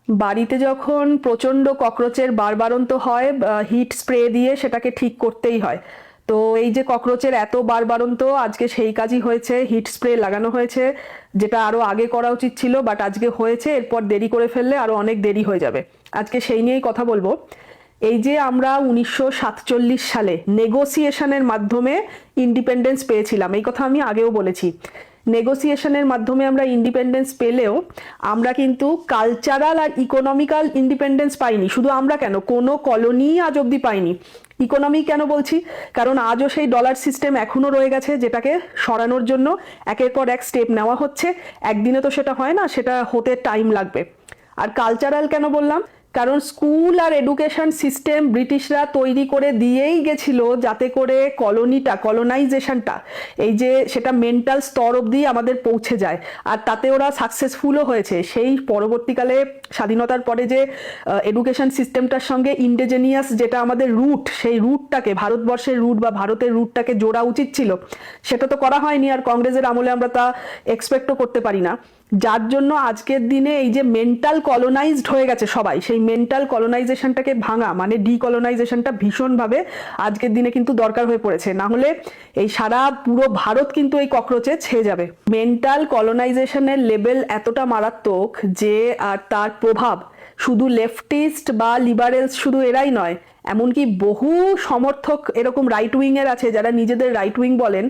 বাড়িতে যখন প্রচণ্ড ককরোচের বারবারন্ত হয়, হিট স্প্রে দিয়ে সেটাকে ঠিক করতেই হয়। তো এই যে ককরোচের এত বারবারন্ত, আজকে সেই কাজই হয়েছে, হিট স্প্রে লাগানো হয়েছে, যেটা আরো আগে করা উচিত ছিল, বাট আজকে হয়েছে। এরপর দেরি করে ফেললে আরো অনেক দেরি হয়ে যাবে। আজকে সেই নিয়েই কথা বলবো। এই যে আমরা 1947 সালে নেগোসিয়েশনের মাধ্যমে ইন্ডিপেন্ডেন্স পেয়েছিলাম, এই কথা আমি আগেও বলেছি। নেগোসিয়েশনের মাধ্যমে আমরা ইন্ডিপেন্ডেন্স পেলেও আমরা কিন্তু কালচারাল আর ইকোনমিক্যাল ইন্ডিপেন্ডেন্স পাইনি। শুধু আমরা কেন, কোনো কলোনি আজ অব্দি পাইনি। ইকোনমি কেন বলছি, কারণ আজও সেই ডলার সিস্টেম এখনো রয়ে গেছে, যেটাকে সরানোর জন্য একের পর এক স্টেপ নেওয়া হচ্ছে। একদিনে তো সেটা হয় না, সেটা হতে টাইম লাগবে। আর কালচারাল কেন বললাম, কারণ স্কুল আর এডুকেশন সিস্টেম ব্রিটিশরা তৈরি করে দিয়েই গেছিল যাতে করে কলোনাইজেশনটা এই যে সেটা মেন্টাল স্তর অবধি আমাদের পৌঁছে যায়। আর তাতে ওরা সাকসেসফুলও হয়েছে। সেই পরবর্তীকালে স্বাধীনতার পরে যে এডুকেশন সিস্টেমটার সঙ্গে ইন্ডিজেনিয়াস যেটা আমাদের রুট, সেই রুটটাকে, ভারতবর্ষের রুট বা ভারতের রুটটাকে জোড়া উচিত ছিল, সেটা তো করা হয়নি। আর কংগ্রেসের আমলে আমরা তা এক্সপেক্টও করতে পারি না। যার জন্য আজকের দিনে এই যে মেন্টাল কলোনাইজড হয়ে গেছে সবাই, সেই মেন্টাল কলোনাইজেশনটাকে ভাঙা মানে ডিকলোনাইজেশনটা ভীষণভাবে আজকের দিনে কিন্তু দরকার হয়ে পড়েছে। না হলে এই সারা পুরো ভারত কিন্তু এই ককরোচে ছেয়ে যাবে। মেন্টাল কলোনাইজেশনের লেভেল এতটা মারাত্মক যে আর তার প্রভাব শুধু লেফটিস্ট বা লিবারেলস শুধু এরাই নয়, এমনকি বহু সমর্থক এরকম রাইট উইং এর আছে যারা নিজেদের রাইট উইং বলেন,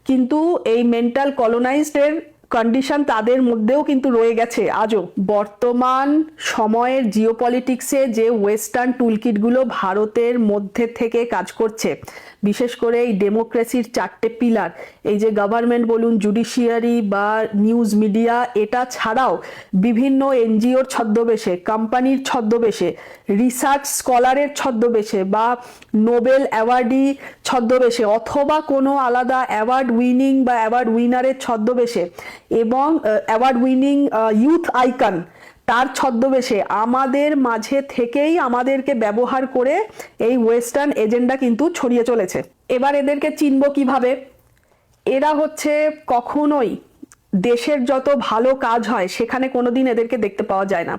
কিন্তু এই মেন্টাল কলোনাইজড এর কন্ডিশন তাদের মধ্যেও কিন্তু রয়ে গেছে আজও। বর্তমান সময়ের জিওপলিটিক্সে যে ওয়েস্টার্ন টুলকিটগুলো ভারতের মধ্যে থেকে কাজ করছে, বিশেষ করে এই ডেমোক্রেসির 4টে পিলার, এই যে গভর্নমেন্ট বলুন, জুডিশিয়ারি বা নিউজ মিডিয়া, এটা ছাড়াও বিভিন্ন এনজিওর ছদ্মবেশে, কোম্পানির ছদ্মবেশে, রিসার্চ স্কলারের ছদ্মবেশে বা নোবেল অ্যাওয়ার্ডি ছদ্মবেশে অথবা কোনো আলাদা অ্যাওয়ার্ড উইনিং বা অ্যাওয়ার্ড উইনারের ছদ্মবেশে এবং অ্যাওয়ার্ড উইনিং ইউথ আইকন তার ছদ্মবেশে আমাদের মাঝে থেকেই আমাদেরকে ব্যবহার করে এই ওয়েস্টার্ন এজেন্ডা কিন্তু ছড়িয়ে চলেছে। এবার এদেরকে চিনব কিভাবে? এরা হচ্ছে কখনোই দেশের যত ভালো কাজ হয় সেখানে কোনোদিন এদেরকে দেখতে পাওয়া যায় না।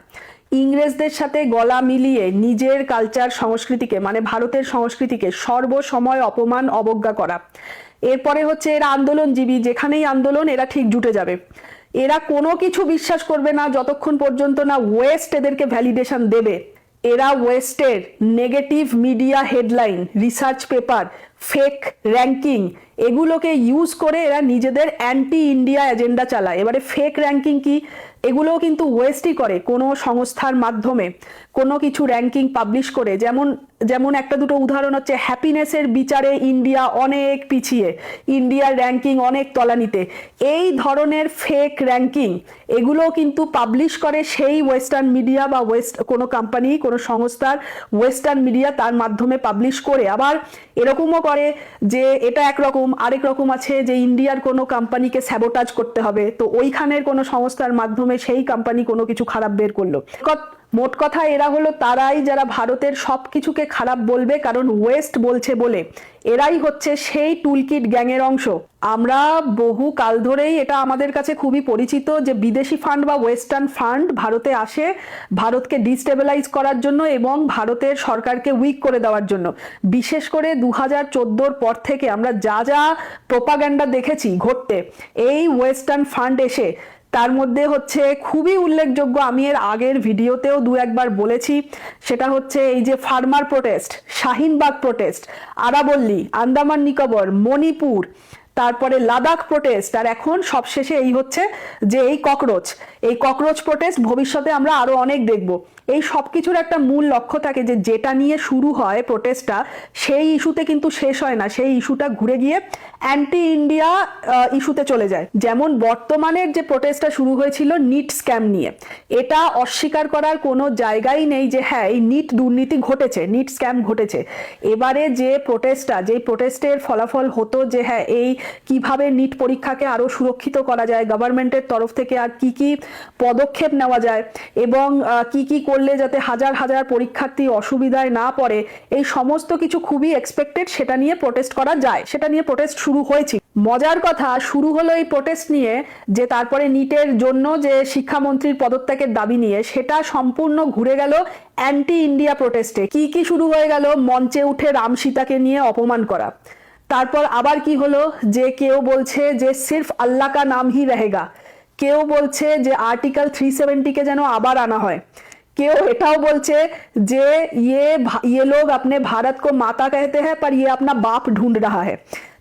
ইংরেজদের সাথে গলা মিলিয়ে নিজের কালচার সংস্কৃতিকে মানে ভারতের সংস্কৃতিকে সর্বসময় অপমান অবজ্ঞা করা। এরপরে হচ্ছে এরা আন্দোলনজীবী, যেখানেই আন্দোলন এরা ঠিক জুটে যাবে। এরা কোনো কিছু বিশ্বাস করবে না যতক্ষণ পর্যন্ত না ওয়েস্ট এদেরকে ভ্যালিডেশন দেবে। এরা ওয়েস্টের negative media headline, research paper, fake ranking এগুলোকে ইউজ করে এরা নিজেদের অ্যান্টি ইন্ডিয়া এজেন্ডা চালায়। এবারে ফেক র্যাঙ্কিং কি, এগুলোও কিন্তু ওয়েস্টই করে। কোনো সংস্থার মাধ্যমে কোনো কিছু র্যাঙ্কিং পাবলিশ করে, যেমন যেমন একটা দুটো উদাহরণ হচ্ছে হ্যাপিনেসের বিচারে ইন্ডিয়া অনেক পিছিয়ে, ইন্ডিয়ার র্যাঙ্কিং অনেক তলানিতে, এই ধরনের ফেক র্যাঙ্কিং এগুলোও কিন্তু পাবলিশ করে সেই ওয়েস্টার্ন মিডিয়া বা কোনো কোম্পানি, কোনো সংস্থার ওয়েস্টার্ন মিডিয়া তার মাধ্যমে পাবলিশ করে। আবার এরকমও করে যে এটা একরকম, আরেক রকম আছে যে ইন্ডিয়ার কোনো কোম্পানিকে স্যাবোটাজ করতে হবে, তো ওইখানের কোনো সংস্থার মাধ্যমে সেই কোম্পানি কোনো কিছু খারাপ বের করলো। মোট কথা এরা হলো তারাই যারা ভারতের সবকিছুকে খারাপ বলবে, কারণ ওয়েস্ট বলছে বলে। এরাই হচ্ছে সেই টুলকিট গ্যাংয়ের অংশ। আমরা বহু কাল ধরেই এটা আমাদের কাছে খুবই পরিচিত যে বিদেশি ফান্ড বা ওয়েস্টার্ন ফান্ড ভারতে আসে ভারতকে ডিস্টেবিলাইজ করার জন্য এবং ভারতের সরকারকে উইক করে দেওয়ার জন্য। বিশেষ করে 2014 পর থেকে আমরা যা যা প্রোপাগ্যান্ডা দেখেছি ঘটতে এই ওয়েস্টার্ন ফান্ড এসে, তার মধ্যে হচ্ছে খুবই উল্লেখযোগ্য, আমি এর আগের ভিডিওতেও দু একবার বলেছি, সেটা হচ্ছে এই যে ফার্মার প্রোটেস্ট, শাহিনবাগ প্রোটেস্ট, আরাবল্লী, আন্দামান নিকোবর, মণিপুর, তারপরে লাদাখ প্রোটেস্ট, আর এখন সবশেষে এই হচ্ছে যে এই ককরোচ প্রোটেস্ট। ভবিষ্যতে আমরা আরো অনেক দেখব। এই সব কিছুর একটা মূল লক্ষ্য থাকে যে যেটা নিয়ে শুরু হয় প্রোটেস্টটা, সেই ইস্যুতে কিন্তু শেষ হয় না, সেই ইস্যুটা ঘুরে গিয়ে অ্যান্টি ইন্ডিয়া ইস্যুতে চলে যায়। যেমন বর্তমানের যে প্রোটেস্টটা শুরু হয়েছিল নিট স্ক্যাম নিয়ে, এটা অস্বীকার করার কোনো জায়গাই নেই যে হ্যাঁ এই নিট দুর্নীতি ঘটেছে, নিট স্ক্যাম ঘটেছে। এবারে যে প্রোটেস্টের ফলাফল হতো যে হ্যাঁ এই কিভাবে নিট পরীক্ষাকে আরো সুরক্ষিত করা যায়, গভর্নমেন্টের তরফ থেকে আর কি কি পদক্ষেপ নেওয়া যায় এবং কি কি করলে যাতে হাজার হাজার পরীক্ষার্থী অসুবিধায় না পড়ে, এই সমস্ত কিছু খুবই এক্সপেক্টেড, সেটা নিয়ে প্রোটেস্ট করা যায়, সেটা নিয়ে প্রোটেস্ট শুরু হয়েছিল। মজার কথা, শুরু হলো এই প্রোটেস্ট নিয়ে যে তারপরে নিটের জন্য যে শিক্ষামন্ত্রীর পদত্যাগের দাবি নিয়ে, সেটা সম্পূর্ণ ঘুরে গেল অ্যান্টি ইন্ডিয়া প্রোটেস্টে। কি কি শুরু হয়ে গেল, মঞ্চে উঠে রাম সীতাকে নিয়ে অপমান করা। তারপর আবার কি হলো, যে কেউ বলছে যে সির্ফ আল্লাহ কা নাম হি রহেগা, কেউ বলছে যে আর্টিকেল 370 যেন আবার আনা হয়, কেউ এটাও বলছে যে ये लोग अपने भारत को माता कहते हैं पर ये अपना बाप ढूंढ रहा है।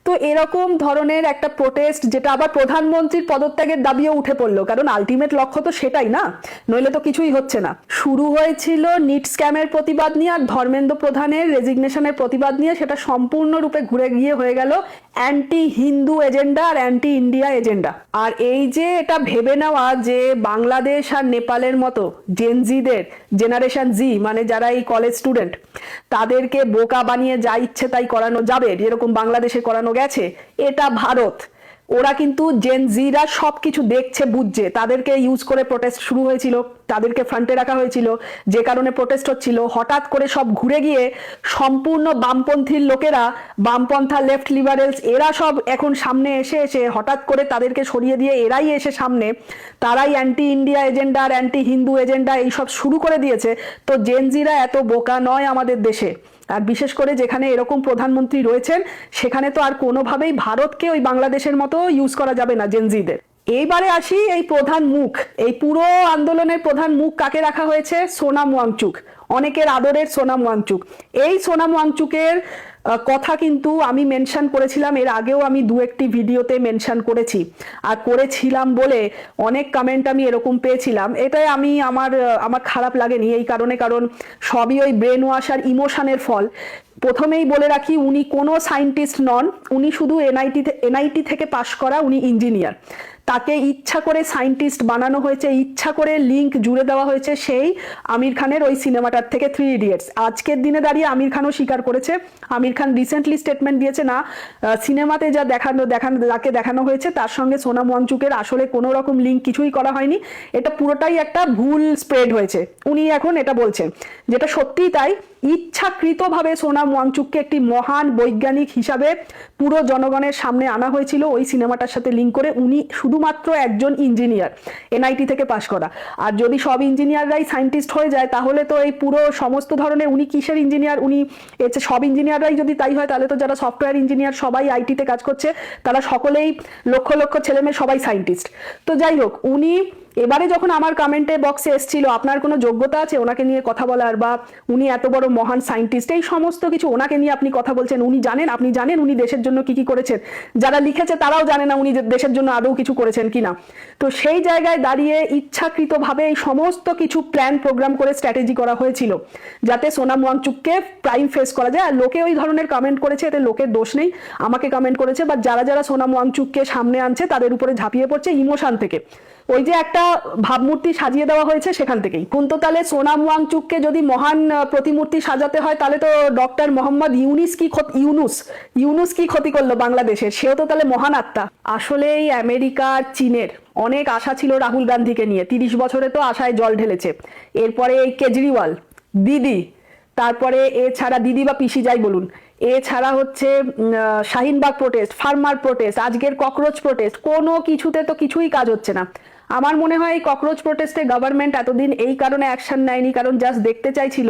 তো এরকম ধরনের একটা প্রোটেস্ট, যেটা আবার প্রধানমন্ত্রীর পদত্যাগের দাবিও উঠে পড়লো, কারণ আলটিমেট লক্ষ্য তো সেটাই না, নইলে তো কিছুই হচ্ছে না। শুরু হয়েছিল নিট স্ক্যামের প্রতিবাদ নিয়ে আর ধর্মেন্দ্র প্রধানের রেজিগনেশনের প্রতিবাদ নিয়ে, সেটা সম্পূর্ণরূপে ঘুরে গিয়ে হয়ে গেল অ্যান্টি হিন্দু এজেন্ডা আর অ্যান্টি ইন্ডিয়া এজেন্ডা। আর এই যে এটা ভেবে নেওয়া যে বাংলাদেশ আর নেপালের মতো জেনজিদের, জেনারেশন জি মানে যারা এই কলেজ স্টুডেন্ট, তাদেরকে বোকা বানিয়ে যা ইচ্ছে তাই করানো যাবে, যেরকম বাংলাদেশে করানো গেছে, এটা ভারত। ওরা কিন্তু জেন জিরা সবকিছু দেখছে, বুঝছে, তাদেরকে ইউজ করে প্রোটেস্ট শুরু হয়েছিল, তাদেরকে ফ্রন্টে রাখা হয়েছিল, যে কারণে প্রোটেস্ট হচ্ছিল। হঠাৎ করে সব ঘুরে গিয়ে সম্পূর্ণ বামপন্থীর লোকেরা, বামপন্থা, লেফট লিবারেলস, এরা সব এখন সামনে এসে এসে হঠাৎ করে তাদেরকে সরিয়ে দিয়ে এরাই এসে সামনে, তারাই অ্যান্টি ইন্ডিয়া এজেন্ডা আর অ্যান্টি হিন্দু এজেন্ডা এইসব শুরু করে দিয়েছে। তো জেনজিরা এত বোকা নয় আমাদের দেশে, আর বিশেষ করে যেখানে এরকম প্রধানমন্ত্রী রয়েছেন, সেখানে তো আর কোনোভাবেই ভারতকে ওই বাংলাদেশের মতো ইউজ করা যাবে না জেনজিদের। এইবারে আসি এই প্রধান মুখ, এই পুরো আন্দোলনের প্রধান মুখ কাকে রাখা হয়েছে? সোনাম ওয়াংচুক, অনেকের আদরের সোনাম ওয়াংচুক। এই সোনাম ওয়াংচুকের কথা কিন্তু আমি মেনশন করেছিলাম, এর আগেও আমি দু একটি ভিডিওতে মেনশন করেছি, আর করেছিলাম বলে অনেক কমেন্ট আমি এরকম পেয়েছিলাম। এটাই আমার খারাপ লাগেনি এই কারণে, কারণ সবই ওই ব্রেন ওয়াশ আর ইমোশনের ফল। প্রথমেই বলে রাখি, উনি কোনো সায়েন্টিস্ট নন, উনি শুধু এনআইটি থেকে পাশ করা, উনি ইঞ্জিনিয়ার। তাকে ইচ্ছা করে সায়েন্টিস্ট বানানো হয়েছে, ইচ্ছা করে লিঙ্ক জুড়ে দেওয়া হয়েছে সেই আমির খানের ওই সিনেমাটার থেকে, 3 ইডিয়টস। আজকের দিনে দাঁড়িয়ে আমির খানও স্বীকার করেছে, আমির খান রিসেন্টলি স্টেটমেন্ট দিয়েছে, না সিনেমাতে যা যাকে দেখানো হয়েছে তার সঙ্গে সোনাম ওয়াংচুকের আসলে কোনো রকম লিঙ্ক কিছুই করা হয়নি, এটা পুরোটাই একটা ভুল স্প্রেড হয়েছে। উনি এখন এটা বলছেন, যেটা সত্যিই তাই। ইচ্ছাকৃতভাবে সোনাম ওয়াংচুককে একটি মহান বৈজ্ঞানিক হিসাবে পুরো জনগণের সামনে আনা হয়েছিল ওই সিনেমাটার সাথে লিঙ্ক করে। উনি শুধুমাত্র একজন ইঞ্জিনিয়ার, এনআইটি থেকে পাশ করা। আর যদি সব ইঞ্জিনিয়াররাই সায়েন্টিস্ট হয়ে যায়, তাহলে তো এই পুরো সমস্ত ধরনের, উনি কিসের ইঞ্জিনিয়ার? উনি সব ইঞ্জিনিয়াররাই যদি তাই হয়, তাহলে তো যারা সফটওয়্যার ইঞ্জিনিয়ার সবাই আইটিতে কাজ করছে, তারা সকলেই লক্ষ লক্ষ ছেলেমেয়ে সবাই সায়েন্টিস্ট। তো যাই হোক, উনি এবারে যখন আমার কমেন্টে বক্সে এসেছিল, আপনার কোনো যোগ্যতা আছে ওনাকে নিয়ে কথা বলার, বা উনি এত বড় মহান সায়েন্টিস্ট, এই সমস্ত কিছু ওনাকে নিয়ে আপনি কথা বলছেন, উনি জানেন, আপনি জানেন উনি দেশের জন্য কি কি করেছেন? যারা লিখেছে তারাও জানে না উনি দেশের জন্য আদৌ কিছু করেছেন কিনা। তো সেই জায়গায় দাঁড়িয়ে ইচ্ছাকৃতভাবে এই সমস্ত কিছু প্ল্যান প্রোগ্রাম করে স্ট্র্যাটেজি করা হয়েছিল, যাতে সোনাম ওয়াংচুককে প্রাইম ফেস করা যায়। আর লোকে ওই ধরনের কমেন্ট করেছে, এতে লোকের দোষ নেই, আমাকে কমেন্ট করেছে, বা যারা যারা সোনাম ওয়াংচুককে সামনে আনছে তাদের উপরে ঝাঁপিয়ে পড়ছে ইমোশন থেকে, ওই যে একটা ভাবমূর্তি সাজিয়ে দেওয়া হয়েছে সেখান থেকেই। কিন্তু তাহলে সোনাম ওয়াংচুককে যদি মহান প্রতিমূর্তি সাজাতে হয়, তাহলে তো ডক্টর মোহাম্মদ ইউনুস কি ক্ষতি করলো বাংলাদেশের? সেও তো তাহলে মহান আত্মা। আসলে এই আমেরিকা, চীনের অনেক আশা ছিল রাহুল গান্ধীকে নিয়ে, 30 বছরে তো আশায় জল ঢেলেছে। এরপরে এই কেজরিওয়াল, দিদি, তারপরে এছাড়া দিদি বা পিসি যাই বলুন, এছাড়া হচ্ছে শাহিনবাগ প্রোটেস্ট, ফার্মার প্রোটেস্ট, আজকের ককরোচ প্রোটেস্ট, কোনো কিছুতে তো কিছুই কাজ হচ্ছে না। আমার মনে হয় এই ককরোচ প্রোটেস্টে গভর্নমেন্ট এতদিন এই কারণে অ্যাকশন নেয়নি, কারণ জাস্ট দেখতে চাইছিল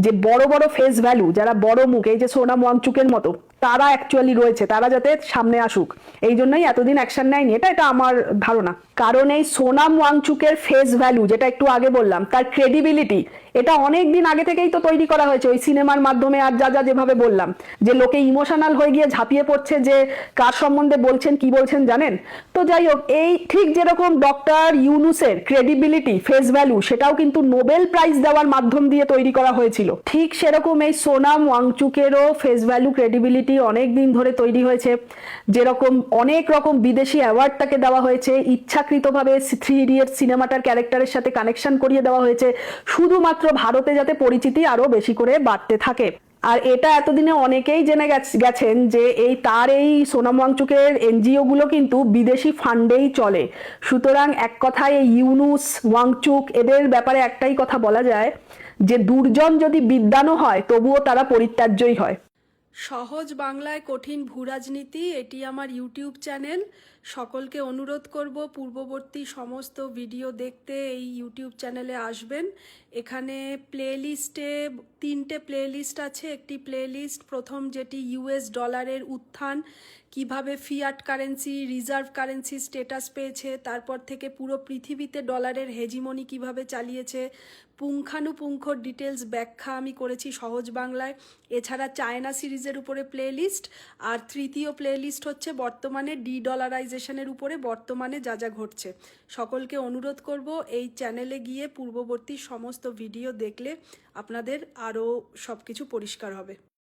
যে বড় বড় ফেস ভ্যালু, যারা বড় মুখ, এই যে সোনাম ওয়াংচুকের মতো, তারা অ্যাকচুয়ালি রয়েছে, তারা যাতে সামনে আসুক, এই জন্যই এতদিন অ্যাকশন নেয়নি। এটা আমার ধারণা। কারণ এই সোনাম ওয়াংচুকের ফেস ভ্যালু, যেটা একটু আগে বললাম, তার ক্রেডিবিলিটি, এটা অনেক দিন আগে থেকেই তো তৈরি করা হয়েছে ওই সিনেমার মাধ্যমে। আর যেভাবে বললাম যে লোকে ইমোশনাল হয়ে গিয়ে ঝাঁপিয়ে পড়ছে যে কার সম্বন্ধে বলছেন, কি বলছেন জানেন। তো যাই হোক, এই ঠিক যেরকম ডক্টর ইউনুসের ক্রেডিবিলিটি, ফেস ভ্যালু, সেটাও কিন্তু নোবেল প্রাইজ দেওয়ার মাধ্যম দিয়ে তৈরি করা হয়েছিল, ঠিক সেরকম এই সোনাম ওয়াংচুকেরও ফেস ভ্যালু, ক্রেডিবিলিটি অনেক দিন ধরে তৈরি হয়েছে। যেরকম অনেক রকম বিদেশি অ্যাওয়ার্ড তাকে দেওয়া হয়েছে, ইচ্ছাকৃতভাবে 3 ইডিয়টস সিনেমাটার ক্যারেক্টারের সাথে কানেকশন করিয়ে দেওয়া হয়েছে, শুধুমাত্র ভারতে যাতে পরিচিতি আরো বেশি করে বাড়তে থাকে। আর এটা এতদিনে অনেকেই জেনে গেছেন যে এই সোনাম ওয়াংচুকের এনজিও গুলো কিন্তু বিদেশি ফান্ডেই চলে। সুতরাং এক কথায় এই ইউনুস, ওয়াংচুক এদের ব্যাপারে একটাই কথা বলা যায় যে দুর্জন যদি বিদ্বানও হয় তবুও তারা পরিত্যাজ্যই হয়। সহজ বাংলায় কঠিন ভূরাজনীতি, এটি আমার ইউটিউব চ্যানেল। সকলকে অনুরোধ করব পূর্ববর্তী সমস্ত ভিডিও দেখতে এই ইউটিউব চ্যানেলে আসবেন। এখানে প্লেলিস্টে 3টে প্লেলিস্ট আছে। একটি প্লেলিস্ট প্রথম যেটি ইউএস ডলারের উত্থান, কিভাবে fiat currency reserve currency status পেয়েছে, তারপর থেকে পুরো পৃথিবীতে ডলারের হেজিমনি কিভাবে চালিয়েছে, পুঙ্খানুপুঙ্খ ডিটেলস ব্যাখ্যা আমি করেছি সহজ বাংলায়। এছাড়া চায়না সিরিজের উপরে প্লেলিস্ট, আর তৃতীয় প্লেলিস্ট হচ্ছে বর্তমানে ডলারাইজেশনের উপরে বর্তমানে যা যা ঘটছে। সকলকে অনুরোধ করব এই চ্যানেলে গিয়ে পূর্ববর্তী সমস্ত ভিডিও দেখলে আপনাদের আরও সব কিছু পরিষ্কার হবে।